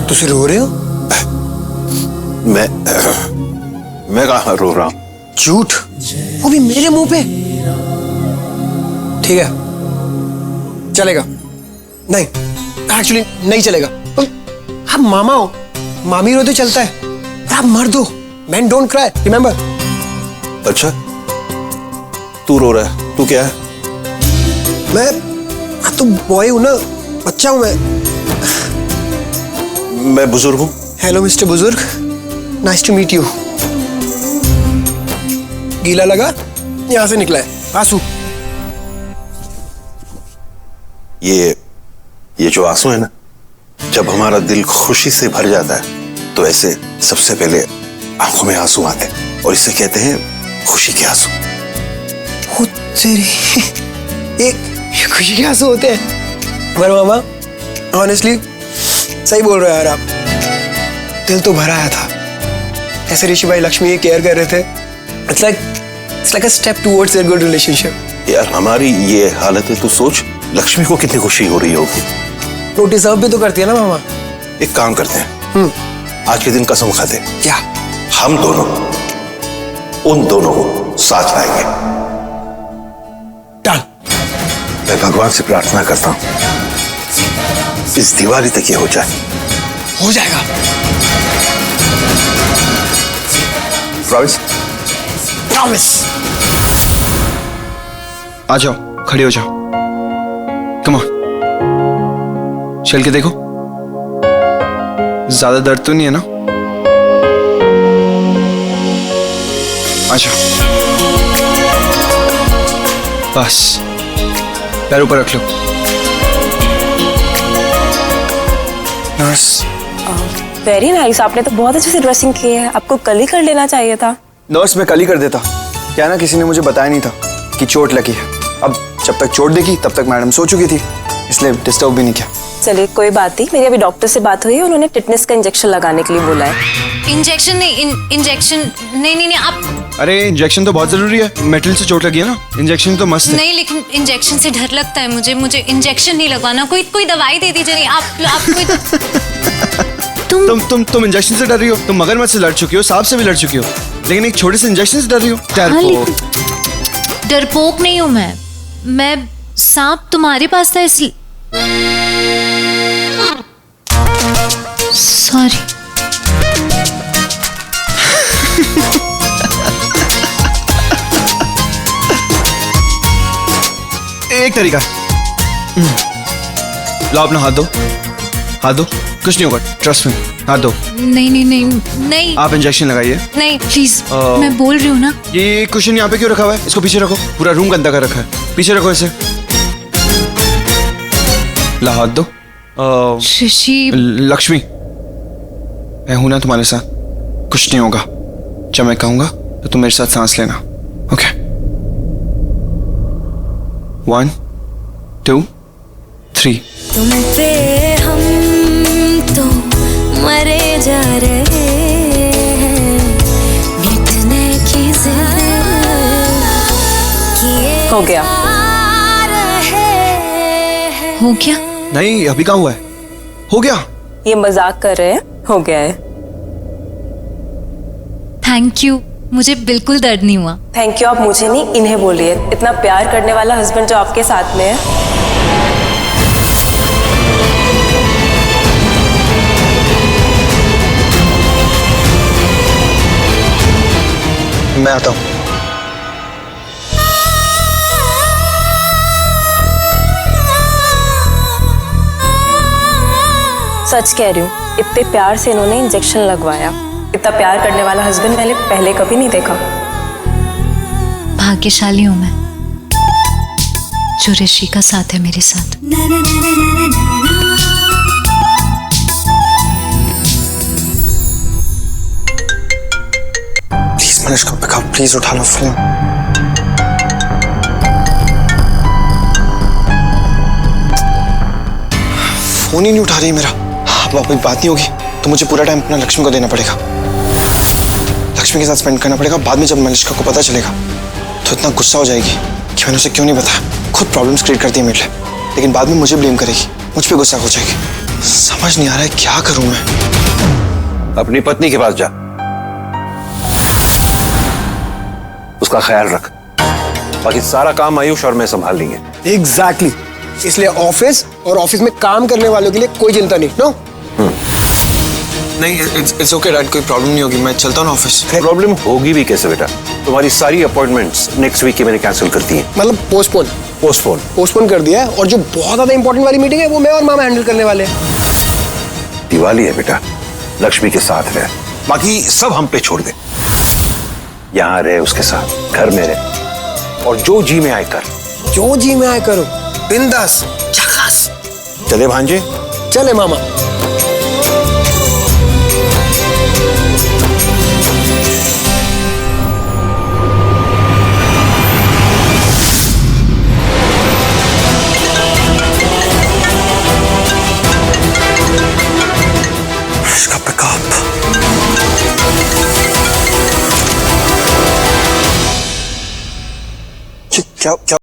तुसी रो रहे हो? मैं कहाँ रो रहा हूँ? झूठ, वो भी मेरे मुंह पे। ठीक है, चलेगा। नहीं, एक्चुअली नहीं चलेगा। आप मामा हो, मामी रो तो चलता है, पर आप मर्द हो। Man don't cry, remember. अच्छा, तू रो रहा है, तू क्या है? मैं तो बॉय हूं ना, बच्चा हूं मैं बुजुर्ग हूँ। हेलो मिस्टर बुजुर्ग, नाइस टू मीट यू। गीला लगा? यहां से निकला है आंसू। ये जो आंसू है ना, जब हमारा दिल खुशी से भर जाता है तो ऐसे सबसे पहले आंखों में आंसू आते हैं, और इसे कहते हैं खुशी के आंसू। ओ तेरी, ये खुशी के आंसू होते हैं। पर मामा ऑनेस्टली सही बोल रहे हो यार आप, दिल तो भरा आया था। ऐसे ऋषि भाई लक्ष्मी ये केयर कर रहे थे। It's like a step towards their good relationship. यार हमारी ये हालत है, तू सोच लक्ष्मी को कितनी खुशी हो रही होगी। वो डिजर्व भी तो करती है ना मामा। एक काम करते हैं, आज के दिन कसम खाते हैं, क्या? हम दोनों उन दोनों को साथ लाएंगे। डन। मैं भगवान से प्रार्थना करता हूं इस दिवाली तक ये हो जाए। हो जाएगा। प्रॉमिस? प्रॉमिस। आ जाओ, खड़े हो जाओ। कम ऑन, चल के देखो। ज्यादा दर्द तो नहीं है ना? आ जाओ, बस पैर ऊपर रख लो। नर्स। वेरी नाइस, आपने तो बहुत अच्छे से ड्रेसिंग की है। आपको कल ही कर लेना चाहिए था। नर्स, मैं कल ही कर देता। क्या ना, किसी ने मुझे बताया नहीं था कि चोट लगी है। अब जब तक चोट देखी तब तक मैडम सो चुकी थी, इसलिए डिस्टर्ब भी नहीं किया। चलिए कोई बात नहीं, मेरी अभी डॉक्टर से बात हुई है, उन्होंने टिटनेस का इंजेक्शन लगाने के लिए बोला है। इंजेक्शन नहीं, इंजेक्शन नहीं आप। अरे इंजेक्शन तो बहुत जरूरी है, मेटल से चोट लगी है ना, इंजेक्शन तो मस्त है। नहीं, लेकिन इंजेक्शन से डर लगता है मुझे इंजेक्शन नहीं लगवाना। कोई दवाई दे दीजिए। आप कोई तुम इंजेक्शन से डर रही हो? तुम मगरमच्छ से लड़ चुकी हो, सांप से भी लड़ चुकी हो, लेकिन एक छोटे से इंजेक्शन से डर रही हो? डरपोक नहीं हूँ मैं सांप तुम्हारे पास था इसलिए। सॉरी। एक तरीका, लो अपना हाथ दो, हाथ दो, कुछ नहीं होगा, ट्रस्ट में, हाथ दो। नहीं आप इंजेक्शन लगाइए। नहीं प्लीज, मैं बोल रही हूँ ना। ये कुशन यहाँ पे क्यों रखा हुआ है? इसको पीछे रखो, पूरा रूम गंदा कर रखा है। पीछे रखो इसे। ला हाथ दो। ऋषि। लक्ष्मी, मैं हूं ना तुम्हारे साथ, कुछ नहीं होगा। जब मैं कहूंगा तो तुम मेरे साथ सांस लेना, ओके? 1 2 3। तुम पे हम तो मरे जा रहे हैं, मिटने की हो गया। हो गया? नहीं, अभी कहाँ हुआ है? हो गया। ये मजाक कर रहे हैं, हो गया है। थैंक यू, मुझे बिल्कुल दर्द नहीं हुआ। थैंक यू आप मुझे नहीं, इन्हें बोलिए। इतना प्यार करने वाला हस्बैंड जो आपके साथ में है। मैं आता हूं। सच कह रही हूँ, इतने प्यार से इन्होंने इंजेक्शन लगवाया। इतना प्यार करने वाला हस्बैंड मैंने पहले कभी नहीं देखा। भाग्यशाली हूं मैं जो ऋषि का साथ है मेरे साथ। प्लीज मनीष को पिक अप, प्लीज उठा लो फोन। फोन ही नहीं उठा रही मेरा। अब बात नहीं होगी तो मुझे पूरा टाइम अपना लक्ष्मी को देना पड़ेगा, लक्ष्मी के साथ स्पेंड करना पड़ेगा। बाद में जब मनीषका को पता चलेगा तो इतना गुस्सा हो जाएगी कि मैंने उसे क्यों नहीं बताया। खुद प्रॉब्लम्स क्रिएट करती है मेरे लिए, लेकिन बाद में मुझे ब्लेम करेगी, मुझ पे गुस्सा हो जाएगी। समझ नहीं आ रहा है क्या करूं मैं। अपनी पत्नी के पास जा, उसका ख्याल रख, बाकी सारा काम आयुष और मैं संभाल लेंगे। एग्जैक्टली, इसलिए ऑफिस और ऑफिस में काम करने वालों के लिए कोई चिंता नहीं। नो नहीं, इट्स ओके डैड, कोई प्रॉब्लम नहीं होगी, मैं चलता हूँ ऑफिस। प्रॉब्लम होगी भी कैसे बेटा, तुम्हारी सारी अपॉइंटमेंट्स नेक्स्ट वीक की मैंने कैंसिल कर दी है। मतलब पोस्टपोन पोस्टपोन कर दिया है, और जो बहुत ज्यादा इंपॉर्टेंट वाली मीटिंग है वो मैं और मामा हैंडल करने वाले हैं। दिवाली है बेटा, लक्ष्मी के साथ रहे, बाकी सब हम पे छोड़ दे। यहाँ रहे उसके साथ, घर में रहे, और जो जी में आए कर। जो जी में आए करो, बिंदास झकास। चले भांजे, चले मामा। इसका पिकअप। क्या क्या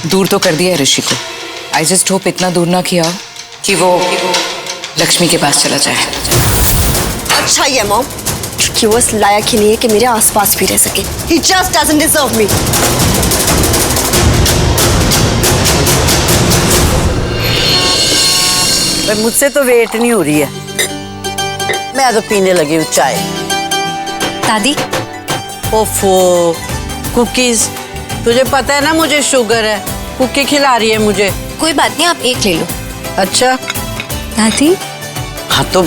दूर तो कर दिया है ऋषि को। आई जस्ट होप इतना दूर ना किया कि वो लक्ष्मी के पास चला जाए। अच्छा ही है मॉम, क्योंकि वो इस लायक ही नहीं है कि मेरे आसपास भी रह सके। He just doesn't deserve me. पर मुझसे तो वेट नहीं हो रही है, मैं तो पीने लगी हूँ चाय। दादी, ओफो, कुकीज, तुझे पता है ना मुझे शुगर है, कुकी खिला रही है मुझे। कोई बात नहीं, आप एक ले लो। अच्छा दादी, हाँ तो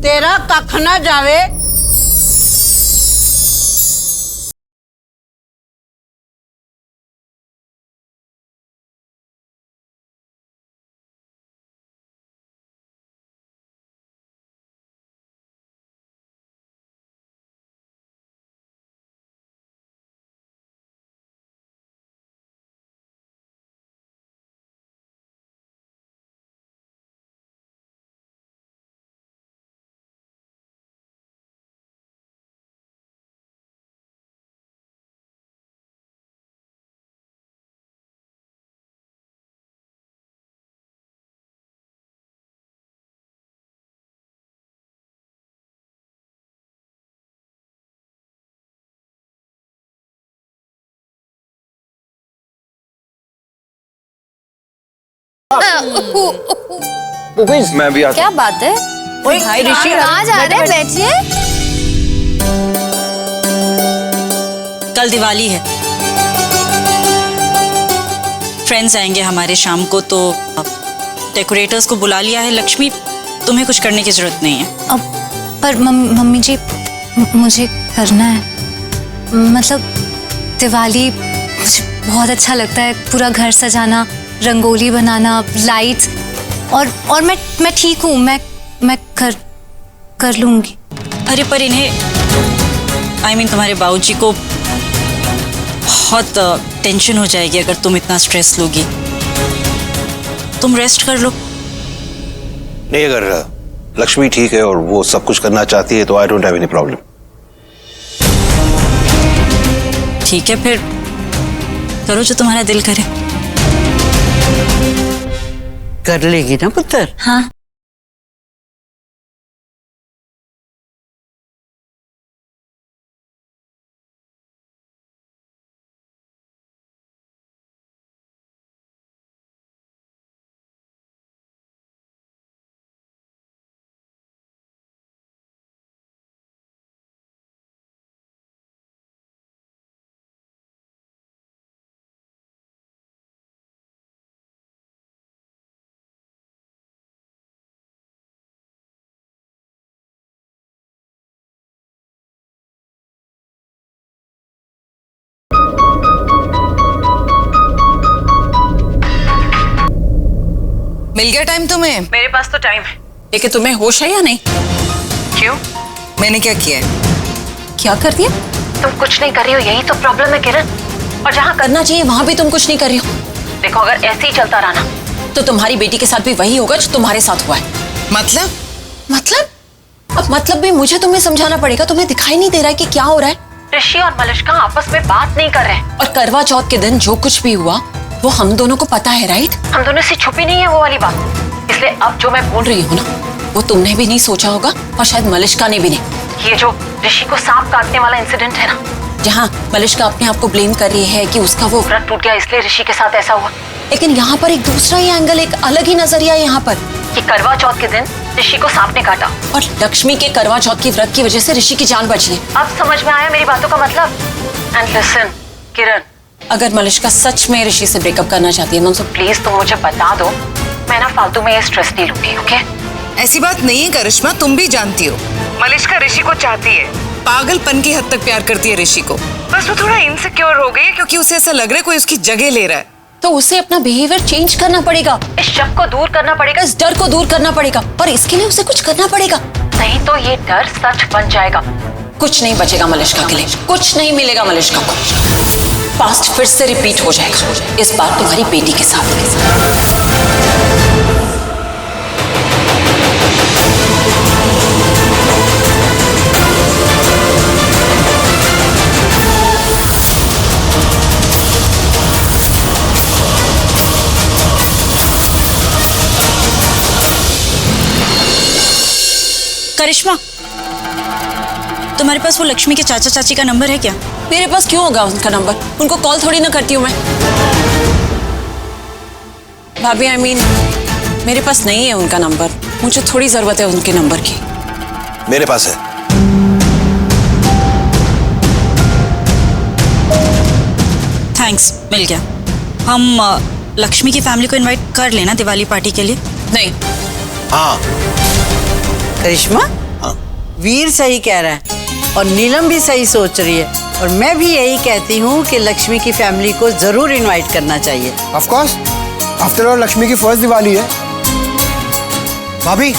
तेरा कख ना जावे। मैं भी आता। क्या बात है? भाई ऋषि कहाँ जा रहे हैं? बैठिए। कल दिवाली है, फ्रेंड्स आएंगे हमारे शाम को, तो डेकोरेटर्स को बुला लिया है। लक्ष्मी, तुम्हें कुछ करने की जरूरत नहीं है। अब पर मम्मी जी, मुझे करना है। मतलब दिवाली मुझे बहुत अच्छा लगता है, पूरा घर सजाना, रंगोली बनाना, लाइट्स। और मैं ठीक हूँ, मैं कर लूंगी। अरे पर इन्हें तुम्हारे बाबूजी को बहुत टेंशन हो जाएगी अगर तुम इतना स्ट्रेस लोगी। तुम रेस्ट कर लो। नहीं, अगर लक्ष्मी ठीक है और वो सब कुछ करना चाहती है तो I don't have any problem. ठीक है, फिर करो जो तुम्हारा दिल करे। कर लेगी ना पुत्र? हाँ। मिल गया टाइम तुम्हें? मेरे पास तो टाइम है, लेकिन तुम्हें होश है या नहीं? क्यों? मैंने क्या किया है? क्या कर दिया? तुम कुछ नहीं कर रही हो, यही तो प्रॉब्लम है किरण। और जहाँ करना चाहिए वहाँ भी तुम कुछ नहीं कर रही हो। देखो, अगर ऐसे ही चलता रहा ना तो तुम्हारी बेटी के साथ भी वही होगा जो तुम्हारे साथ हुआ है। मतलब? अब मतलब भी मुझे तुम्हें समझाना पड़ेगा। तुम्हें दिखाई नहीं दे रहा है कि क्या हो रहा है? ऋषि और मलिष्का आपस में बात नहीं कर रहे हैं, और करवा चौथ के दिन जो कुछ भी हुआ वो हम दोनों को पता है, राइट? हम दोनों से छुपी नहीं है वो वाली बात। इसलिए अब जो मैं बोल रही हूँ ना, वो तुमने भी नहीं सोचा होगा और शायद मलिष्का ने भी नहीं। ये जो ऋषि को सांप काटने वाला इंसिडेंट है ना, जहाँ मलिष्का अपने आप को ब्लेम कर रही है कि उसका वो व्रत टूट गया इसलिए ऋषि के साथ ऐसा हुआ, लेकिन यहाँ पर एक दूसरा ही एंगल, एक अलग ही नजरिया है यहाँ पर कि करवा चौथ के दिन ऋषि को सांप ने काटा और लक्ष्मी के करवा चौथ की व्रत की वजह से ऋषि की जान बची है। अब समझ में आया मेरी बातों का मतलब? एंड लिसन किरण, अगर मलिष्का सच में ऋषि से ब्रेकअप करना चाहती है ना, तो प्लीज तुम मुझे बता दो। मैं ना फालतू में ये स्ट्रेस नहीं लूंगी, ओके? ऐसी बात नहीं है करिश्मा, तुम भी जानती हो मलिष्का ऋषि को चाहती है, पागलपन की हद तक प्यार करती है ऋषि को। बस वो थोड़ा इनसिक्योर हो गई है क्योंकि उसे ऐसा लग रहा है कोई उसकी जगह ले रहा है। तो उसे अपना बिहेवियर चेंज करना पड़ेगा, इस शक को दूर करना पड़ेगा, इस डर को दूर करना पड़ेगा, और इसके लिए उसे कुछ करना पड़ेगा, नहीं तो ये डर सच बन जाएगा। कुछ नहीं बचेगा मलिष्का के लिए, कुछ नहीं मिलेगा मलिष्का को। पास्ट फिर से रिपीट हो जाएगा, इस बार तुम्हारी बेटी के साथ। करिश्मा, तुम्हारे पास वो लक्ष्मी के चाचा चाची का नंबर है क्या? मेरे पास क्यों होगा उनका नंबर? उनको कॉल थोड़ी ना करती हूँ मैं। भाभी, I mean, मेरे पास नहीं है उनका नंबर। मुझे थोड़ी जरूरत है उनके नंबर की। मेरे पास है। थैंक्स, मिल गया। हम लक्ष्मी की फैमिली को इनवाइट कर लेना दिवाली पार्टी के लिए? नहीं। हाँ। करिश्मा, वीर सही कह रहा है और नीलम भी सही सोच रही है, और मैं भी यही कहती हूँ कि लक्ष्मी की फैमिली को जरूर इनवाइट करना चाहिए। Of course, after all Lakshmi की फर्स्ट दिवाली है। भाभी,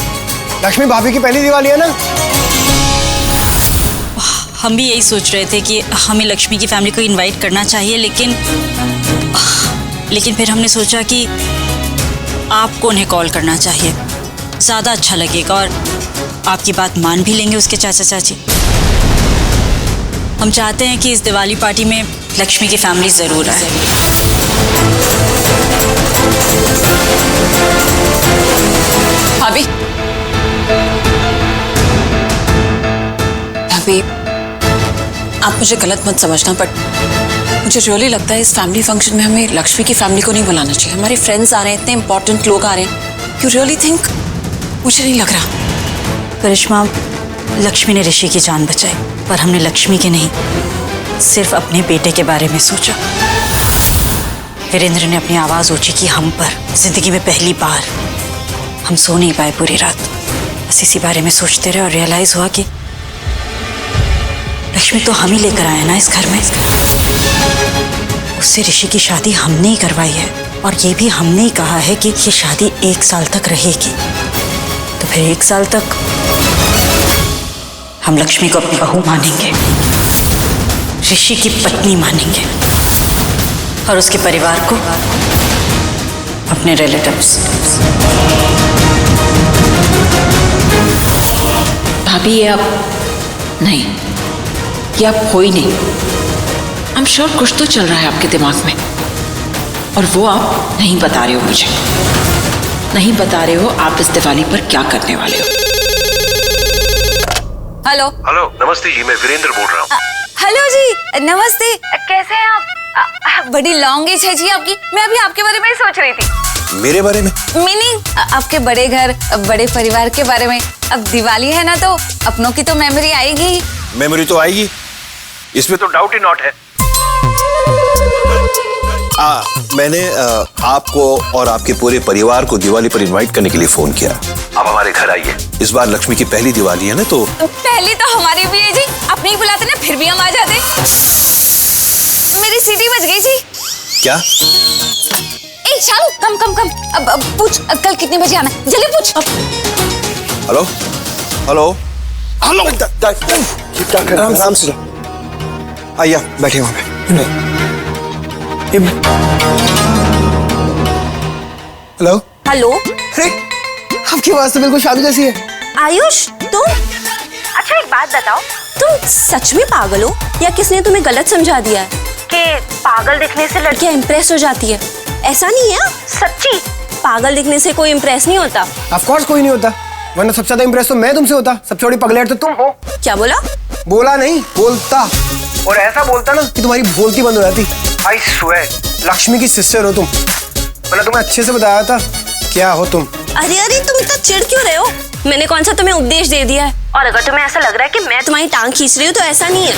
लक्ष्मी भाभी की पहली दिवाली है ना? हम भी यही सोच रहे थे कि हमें लक्ष्मी की फैमिली को इनवाइट करना चाहिए, लेकिन फिर हमने सोचा कि आपको उन्हें कॉल करना चाहिए, ज़्यादा अच्छा लगेगा और आपकी बात मान भी लेंगे उसके चाचा चाची। हम चाहते हैं कि इस दिवाली पार्टी में लक्ष्मी की फैमिली ज़रूर आए। भाभी, आप मुझे गलत मत समझना, बट मुझे रियली लगता है इस फैमिली फंक्शन में हमें लक्ष्मी की फैमिली को नहीं बुलाना चाहिए। हमारे फ्रेंड्स आ रहे हैं, इतने इंपॉर्टेंट लोग आ रहे हैं। You really think? मुझे नहीं लग रहा। करिश्मा, लक्ष्मी ने ऋषि की जान बचाई, पर हमने लक्ष्मी के नहीं, सिर्फ अपने बेटे के बारे में सोचा। वीरेंद्र ने अपनी आवाज़ ऊंची की हम पर। जिंदगी में पहली बार हम सो नहीं पाए पूरी रात, बस इसी बारे में सोचते रहे और रियलाइज हुआ कि लक्ष्मी तो हम ही लेकर आए ना इस घर में। उससे ऋषि की शादी हमने ही करवाई है। और ये भी हमने ही कहा है कि ये शादी 1 साल तक रहेगी। तो फिर 1 साल तक हम लक्ष्मी को अपनी बहू मानेंगे, ऋषि की पत्नी मानेंगे और उसके परिवार को अपने रिलेटिव्स। भाभी ये अब नहीं, ये अब हो ही नहीं। आई एम श्योर कुछ तो चल रहा है आपके दिमाग में और वो आप नहीं बता रहे हो मुझे। नहीं बता रहे हो आप इस दिवाली पर क्या करने वाले हो। हेलो हेलो, नमस्ते जी, मैं वीरेंद्र बोल रहा हूँ। हेलो जी, नमस्ते। कैसे हैं आप? बड़ी लॉन्ग एज है जी आपकी। मैं अभी आपके बारे में ही सोच रही थी। मेरे बारे में? मीनिंग आपके बड़े घर, बड़े परिवार के बारे में। अब दिवाली है ना, तो अपनों की तो मेमोरी आएगी। मेमोरी तो आएगी, इसमें तो डाउट ही नॉट है। मैंने आपको और आपके पूरे परिवार को दिवाली पर इनवाइट करने के लिए फोन किया। आप हमारे घर आइए। इस बार लक्ष्मी की पहली दिवाली है ना, तो पहली तो हमारी भी है जी। आप नहीं बुलाते ना, फिर भी हम आ जाते। मेरी सीटी बज गई जी। क्या? ए शालू, कम। अब पूछ, कल कितने बजे आना, जल्दी पूछ। हेलो हेलो हेलो, आराम से आइए, बैठे वहां पे। Hello hello. अरे आपकी आवाज तो बिल्कुल शालू जैसी है। आयुष, तुम? अच्छा एक बात बताओ, तुम सच में पागल हो या किसने तुम्हें गलत समझा दिया है कि पागल दिखने से लड़कियां इम्प्रेस हो जाती है? ऐसा नहीं है, सच्ची पागल दिखने से कोई इम्प्रेस नहीं होता। ऑफ कोर्स कोई नहीं होता, वरना सबसे ज्यादा इम्प्रेस तो मैं तुमसे होता। सबसे बड़ी पगलेट तो तुम हो। क्या बोला? बोला नहीं, बोलता। और ऐसा बोलता ना कि तुम्हारी बोलती बंद हो जाती। आई स्वेयर, लक्ष्मी की सिस्टर हो तुम। मैंने तुम्हें अच्छे से बताया था क्या हो तुम। अरे तुम इतना चिढ़ क्यों रहे हो? मैंने कौन सा तुम्हें उपदेश दे दिया है? और अगर तुम्हें ऐसा लग रहा है कि मैं तुम्हारी टांग खींच रही हूँ तो ऐसा नहीं है।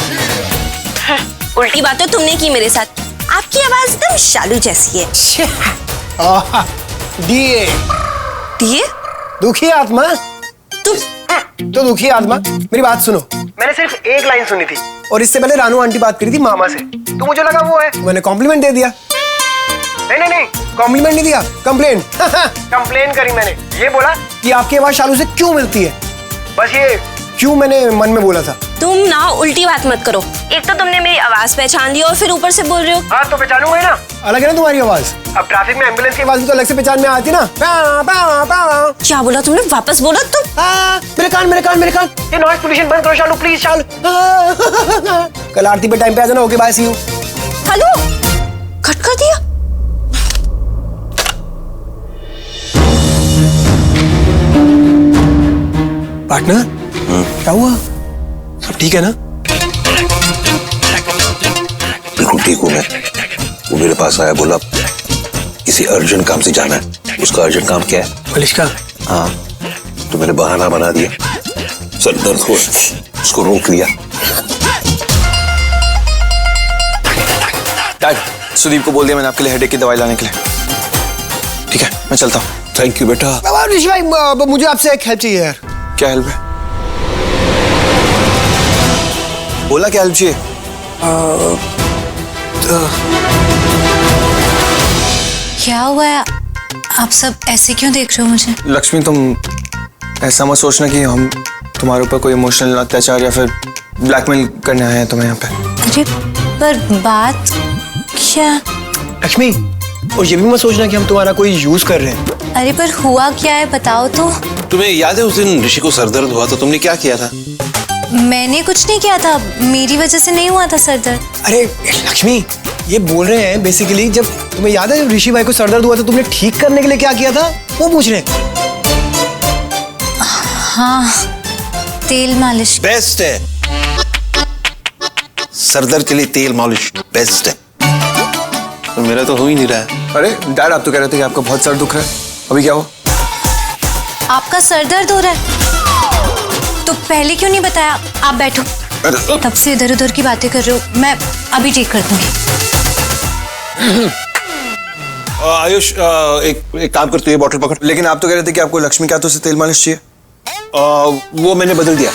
उल्टी बात तो तुमने की मेरे साथ। आपकी आवाज एकदम शालू जैसी है। दिए दिए? दुखी आत्मा। तुम तो दुखी आत्मा, मेरी बात सुनो। मैंने सिर्फ एक लाइन सुनी थी और इससे पहले रानू आंटी बात करी थी मामा से, तो मुझे लगा वो है। मैंने कॉम्प्लीमेंट दे दिया। नहीं, कॉम्प्लीमेंट नहीं दिया, कंप्लेन। कंप्लेन करी मैंने। ये बोला कि आपकी आवाज शालू से क्यों मिलती है। बस ये क्यों मैंने मन में बोला था। तुम ना उल्टी बात मत करो। एक तो तुमने मेरी आवाज पहचान ली और फिर ऊपर से बोल रहे हो। हाँ तो पहचानूंगा ना, अलग है ना तुम्हारी आवाज। अब ट्रैफिक में एम्बुलेंस की आवाज भी तो अलग से पहचान में आती ना। क्या बोला तुमने? वापस बोलो तुम। मेरे कान। ये नॉइज पोल्यूशन बंद करो शालू, प्लीज शालू। कल आरती पे टाइम पे आ जाना। Okay bye, see you. Hello, cut कर दिया। पार्टनर, क्या हुआ? सब ठीक है ना? बिल्कुल ठीक हूँ मैं। वो मेरे पास आया, बोला किसी अर्जेंट काम से जाना है। उसका अर्जेंट काम क्या है? मलिश्का। हाँ, तो मैंने बहाना बना दिया। सर दर्द हो, उसको रोक लिया। डैड, सुदीप को बोल दिया मैंने आपके लिए हेडेक की दवाई लाने के लिए। ठीक है, मैं चलता हूँ। थैंक यू बेटा। ऋषि भाई, मुझे आपसे एक हेल्प चाहिए यार। क्या हेल्प है? बोला क्या हेल्प चाहिए? क्या हुआ है? आप सब ऐसे क्यों देख रहे हो मुझे? लक्ष्मी, तुम ऐसा मत सोचना कि हम तुम्हारे ऊपर कोई इमोशनल अत्याचार या फिर ब्लैकमेल करने आए हैं तुम्हें यहाँ पे। अरे पर बात क्या? लक्ष्मी, और ये भी मत सोचना कि हम तुम्हारा कोई यूज कर रहे हैं। अरे पर हुआ क्या है, बताओ तो। तुम्हें याद है उस दिन ऋषि को सरदर्द हुआ तो तुमने क्या किया था? मैंने कुछ नहीं किया था, मेरी वजह से नहीं हुआ था सरदर्द। अरे लक्ष्मी, ये बोल रहे हैं बेसिकली, जब तुम्हें याद है ऋषि भाई को सरदर्द हुआ तो तुमने ठीक करने के लिए क्या किया था, वो पूछ रहे हैं। हाँ, तेल मालिश बेस्ट है। सरदर्द के लिए तेल मालिश बेस्ट है। तो मेरा तो हो ही नहीं रहा है। अरे डैड, आप तो कह रहे थे कि आपका बहुत सर दुख रहा है, अभी क्या हुआ? आपका सर दर्द हो रहा है तो पहले क्यों नहीं बताया? आप बैठो। तब से इधर उधर की बातें कर रहे हो, मैं अभी ठीक कर दूंगी। आयुष, एक काम कर, तू ये बॉटल पकड़। लेकिन आप तो कह रहे थे कि आपको लक्ष्मी के हाथों से तेल मालिश चाहिए। वो मैंने बदल दिया।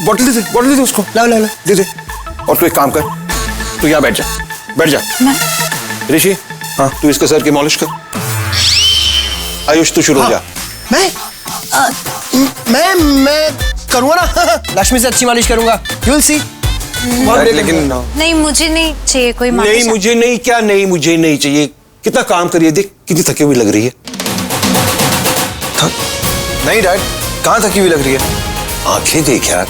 बॉटल दे दे उसको। ला दे दे। और तू एक काम कर, तू यहाँ बैठ जा। ऋषि, हाँ, तू इसके सर की मालिश कर। आयुष तू शुरू हो जा। मैं करूँगा ना। लक्ष्मी से अच्छी मालिश करूंगा। You will see. लेकिन नहीं, मुझे नहीं चाहिए कोई मालिश। नहीं, मुझे नहीं, क्या नहीं, मुझे नहीं चाहिए। कितना काम करिए, देख कितनी थकी हुई लग रही है। नहीं डैड, कहाँ थकी हुई लग रही है? आंखें देख यार,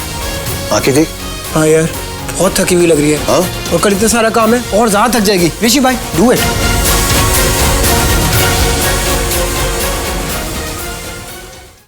आंखें देख। हाँ यार, बहुत थकी हुई लग रही है। हाँ? और कल इतना सारा काम है और ज्यादा थक जाएगी। ऋषि भाई, डू इट।